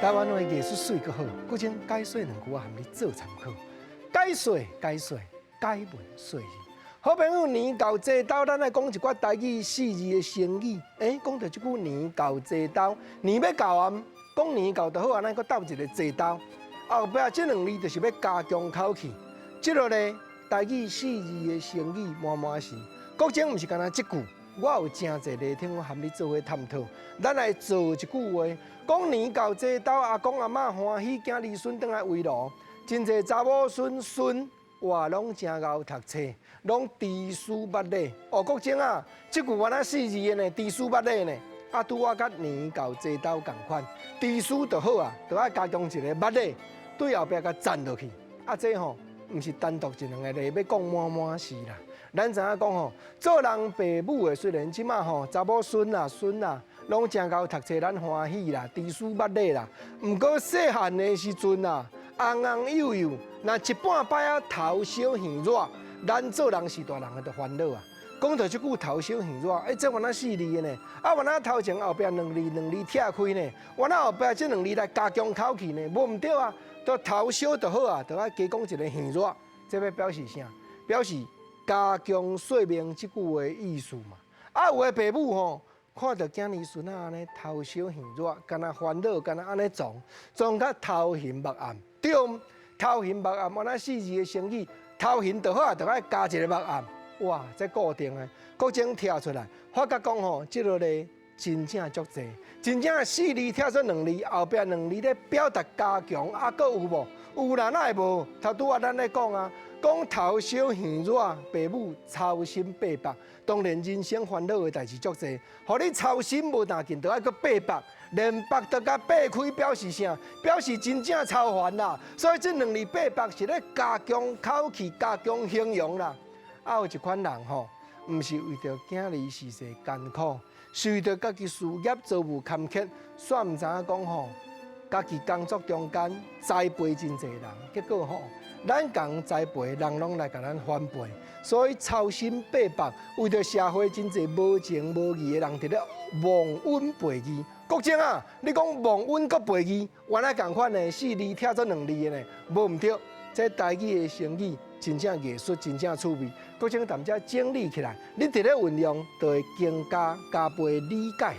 台湾话艺术水阁好，古今解说两句我含你做参考。解说，解文说字。好朋友年到这斗，咱来讲一寡台语4字的成语。讲到这句年到这斗，年要到啊，讲年到就好啊，咱搁斗一个这斗。后壁这两字就是要加强口气。这落咧台语4字的成语满满是。国情毋是干那一句。我有真侪例听，我含你做伙探讨。咱来做一句话，讲年到这斗，阿公阿嬷欢喜，囝儿孙倒来围炉，真侪查某孙哇，拢真熬读册，拢知书捌礼。国情啊，即句原来4字的呢，知书捌礼呢。拄我甲年到这斗共款，知书就好啊，就爱加强一个捌礼，对后壁甲赞落去。这吼，毋是单独一两个例要讲满是啦。咱知影讲吼，做人爸母的虽然即马吼查某孙啊，拢真够读册，咱欢喜啦，知书捌礼啦。毋过细汉的时阵啊，红幼幼，若一半摆啊头小耳热，咱做人是大人的就烦恼啊。讲到即句头小耳热，这原来4字的呢，原来头前后壁两字拆开呢，原来后壁这两字来加强口气呢，无毋对啊，都头小就好啊，就爱加讲一个耳热，这要表示啥？表示加强说明即句的意思嘛。有的爸母吼，看到囝儿孙啊安尼头小耳热，敢若烦恼，敢若安尼撞甲头晕目暗。对，头晕目暗，原来4字的成语，头晕就好啊，就爱加一个目暗。哇，这固定的，国情贴出来，发觉讲吼，即落咧真正足济，真正4字贴出2字，后壁2字咧表达加强，搁有无？有啦，哪会无？拄仔咱咧讲啊。讲头小耳热，爸母操心八百，当然人生烦恼的代志足济，互你操心无大紧，就爱搁八百，连百都甲八开，表示啥？表示真正操烦啦。所以这2字八百是咧加强口气，加强形容啦。有一款人吼，毋是为着囝儿事事艰苦，是为着家己事业做务坎坷，煞毋知影讲吼，家己工作中间栽培真侪人，结果吼。咱共栽培，人拢来甲咱反背，所以操心八百，为着社会真侪无情无义的人伫咧忘恩背义。国情啊，你讲忘恩搁背义，原来共款的4字贴做2字的呢，无毋对。这台语的成语真正艺术，真正趣味。国情淡遮整理起来，你伫咧运用，就会更加加倍理解。